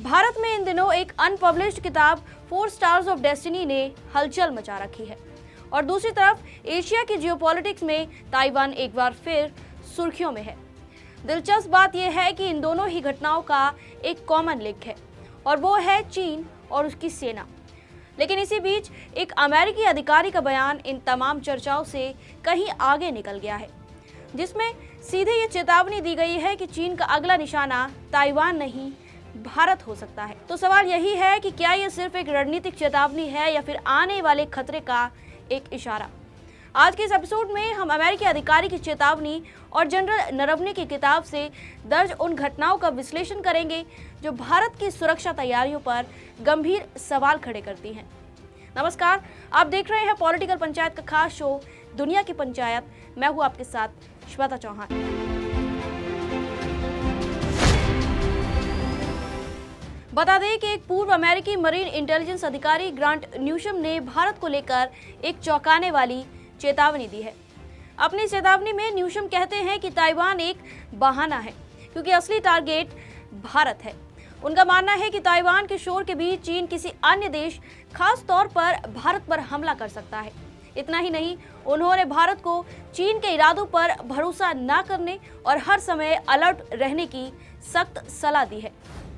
भारत में इन दिनों एक अनपब्लिश्ड किताब 4 स्टार्स ऑफ डेस्टिनी ने हलचल मचा रखी है और दूसरी तरफ एशिया की जियोपॉलिटिक्स में ताइवान एक बार फिर सुर्खियों में है। दिलचस्प बात यह है कि इन दोनों ही घटनाओं का एक कॉमन लिंक है और वो है चीन और उसकी सेना। लेकिन इसी बीच एक अमेरिकी अधिकारी का बयान इन तमाम चर्चाओं से कहीं आगे निकल गया है, जिसमें सीधे ये चेतावनी दी गई है कि चीन का अगला निशाना ताइवान नहीं भारत हो सकता है। तो सवाल यही है कि क्या ये सिर्फ एक रणनीतिक चेतावनी है या फिर आने वाले खतरे का एक इशारा। आज के इस एपिसोड में हम अमेरिकी अधिकारी की चेतावनी और जनरल नरवणे की किताब से दर्ज उन घटनाओं का विश्लेषण करेंगे जो भारत की सुरक्षा तैयारियों पर गंभीर सवाल खड़े करती हैं। नमस्कार, आप देख रहे हैं पॉलिटिकल पंचायत का खास शो दुनिया की पंचायत। मैं हूं आपके साथ श्वेता चौहान। बता दें कि एक पूर्व अमेरिकी मरीन इंटेलिजेंस अधिकारी ग्रांट न्यूशम ने भारत को लेकर एक चौंकाने वाली चेतावनी दी है। अपनी चेतावनी में न्यूशम कहते हैं कि ताइवान एक बहाना है क्योंकि असली टारगेट भारत है। उनका मानना है कि ताइवान के शोर के बीच चीन किसी अन्य देश, खास तौर पर भारत पर हमला कर सकता है। इतना ही नहीं, उन्होंने भारत को चीन के इरादों पर भरोसा न करने और हर समय अलर्ट रहने की सख्त सलाह दी है।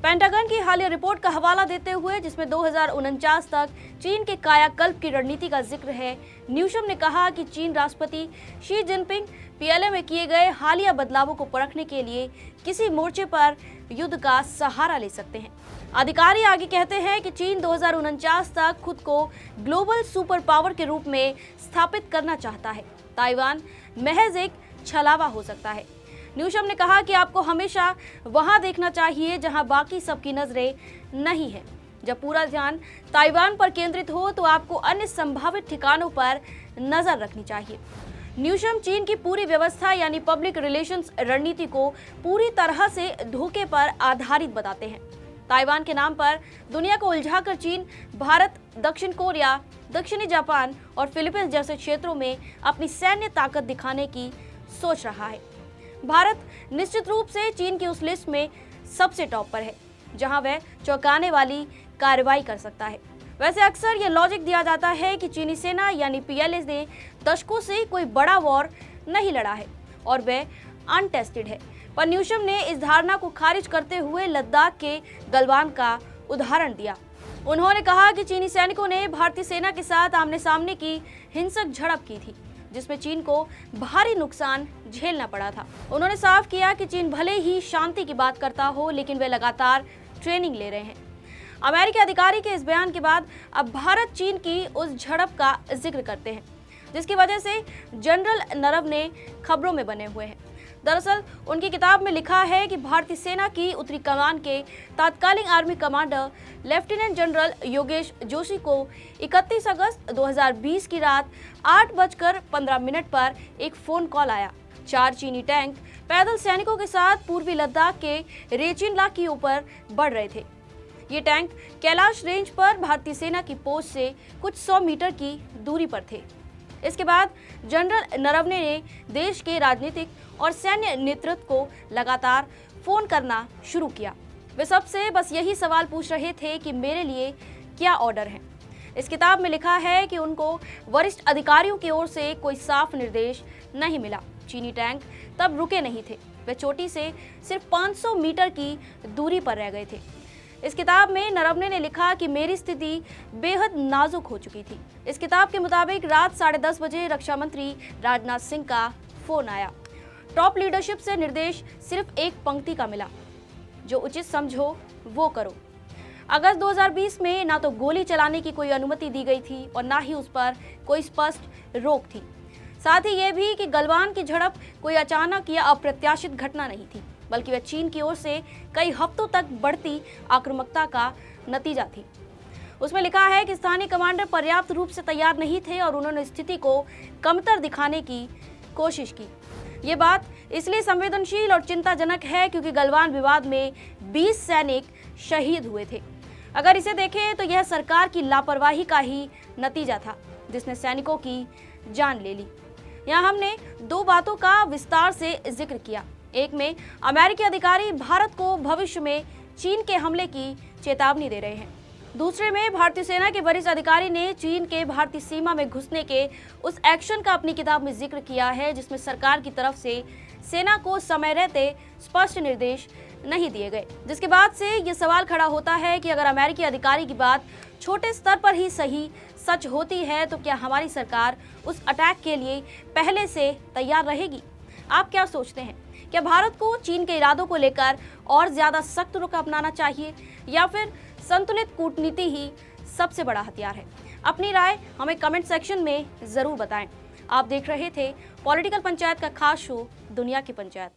पेंटागन की हालिया रिपोर्ट का हवाला देते हुए, जिसमें 2049 तक चीन के कायाकल्प की रणनीति का जिक्र है, न्यूशम ने कहा कि चीन राष्ट्रपति शी जिनपिंग पीएलए में किए गए हालिया बदलावों को परखने के लिए किसी मोर्चे पर युद्ध का सहारा ले सकते हैं। अधिकारी आगे कहते हैं कि चीन 2049 तक खुद को ग्लोबल सुपर पावर के रूप में स्थापित करना चाहता है। ताइवान महज एक छलावा हो सकता है। न्यूशम ने कहा कि आपको हमेशा वहां देखना चाहिए जहां बाकी सबकी नजरें नहीं हैं। जब पूरा ध्यान ताइवान पर केंद्रित हो तो आपको अन्य संभावित ठिकानों पर नजर रखनी चाहिए। न्यूशम चीन की पूरी व्यवस्था यानी पब्लिक रिलेशंस रणनीति को पूरी तरह से धोखे पर आधारित बताते हैं। ताइवान के नाम पर दुनिया को उलझाकर चीन भारत, दक्षिण कोरिया, दक्षिणी जापान और फिलीपींस जैसे क्षेत्रों में अपनी सैन्य ताकत दिखाने की सोच रहा है। भारत निश्चित रूप से चीन की उस लिस्ट में सबसे टॉप पर है जहां वह चौंकाने वाली कार्रवाई कर सकता है। वैसे अक्सर ये लॉजिक दिया जाता है कि चीनी सेना यानी पीएलए ने दशकों से कोई बड़ा वॉर नहीं लड़ा है और वह अनटेस्टेड है, पर न्यूशम ने इस धारणा को खारिज करते हुए लद्दाख के गलवान का उदाहरण दिया। उन्होंने कहा कि चीनी सैनिकों ने भारतीय सेना के साथ आमने सामने की हिंसक झड़प की थी जिसमें चीन को भारी नुकसान झेलना पड़ा था। उन्होंने साफ किया कि चीन भले ही शांति की बात करता हो, लेकिन वे लगातार ट्रेनिंग ले रहे हैं। अमेरिकी अधिकारी के इस बयान के बाद अब भारत चीन की उस झड़प का जिक्र करते हैं जिसकी वजह से जनरल नरवणे खबरों में बने हुए हैं। दरअसल उनकी किताब में लिखा है कि भारतीय सेना की उत्तरी कमान के तत्कालीन army commander lieutenant general Yogesh Joshi को 31 अगस्त 2020 की रात 8:15 पर एक फोन कॉल आया। 4 चीनी टैंक पैदल सैनिकों के साथ पूर्वी लद्दाख के रेचिनला की ऊपर बढ़ रहे थे। ये टैंक कैलाश रेंज पर भारतीय सेना की पोस्ट से कुछ 100 मीटर की दूरी पर थे। इसके बाद जनरल नरवणे ने देश के राजनीतिक और सैन्य नेतृत्व को लगातार फोन करना शुरू किया। वे सबसे बस यही सवाल पूछ रहे थे कि मेरे लिए क्या ऑर्डर है। इस किताब में लिखा है कि उनको वरिष्ठ अधिकारियों की ओर से कोई साफ निर्देश नहीं मिला। चीनी टैंक तब रुके नहीं थे, वे चोटी से सिर्फ 500 मीटर की दूरी पर रह गए थे। इस किताब में नरवणे ने लिखा कि मेरी स्थिति बेहद नाजुक हो चुकी थी। इस किताब के मुताबिक रात 10:30 बजे रक्षा मंत्री राजनाथ सिंह का फोन आया। टॉप लीडरशिप से निर्देश सिर्फ एक पंक्ति का मिला, जो उचित समझो वो करो। अगस्त 2020 में ना तो गोली चलाने की कोई अनुमति दी गई थी और ना ही उस पर कोई स्पष्ट रोक थी। साथ ही ये भी कि गलवान की झड़प कोई अचानक या अप्रत्याशित घटना नहीं थी, बल्कि वह चीन की ओर से कई हफ्तों तक बढ़ती आक्रामकता का नतीजा थी। उसमें लिखा है कि स्थानीय कमांडर पर्याप्त रूप से तैयार नहीं थे और उन्होंने स्थिति को कमतर दिखाने की कोशिश की। ये बात इसलिए संवेदनशील और चिंताजनक है क्योंकि गलवान विवाद में 20 सैनिक शहीद हुए थे। अगर इसे देखें तो यह सरकार की लापरवाही का ही नतीजा था जिसने सैनिकों की जान ले ली। यहाँ हमने 2 बातों का विस्तार से जिक्र किया। एक में अमेरिकी अधिकारी भारत को भविष्य में चीन के हमले की चेतावनी दे रहे हैं। दूसरे में भारतीय सेना के वरिष्ठ अधिकारी ने चीन के भारतीय सीमा में घुसने के उस एक्शन का अपनी किताब में जिक्र किया है जिसमें सरकार की तरफ से सेना को समय रहते स्पष्ट निर्देश नहीं दिए गए, जिसके बाद से ये सवाल खड़ा होता है कि अगर अमेरिकी अधिकारी की बात छोटे स्तर पर ही सही सच होती है तो क्या हमारी सरकार उस अटैक के लिए पहले से तैयार रहेगी? आप क्या सोचते हैं? क्या भारत को चीन के इरादों को लेकर और ज्यादा सख्त रुख अपनाना चाहिए या फिर संतुलित कूटनीति ही सबसे बड़ा हथियार है? अपनी राय हमें कमेंट सेक्शन में जरूर बताएं। आप देख रहे थे पॉलिटिकल पंचायत का खास शो दुनिया की पंचायत।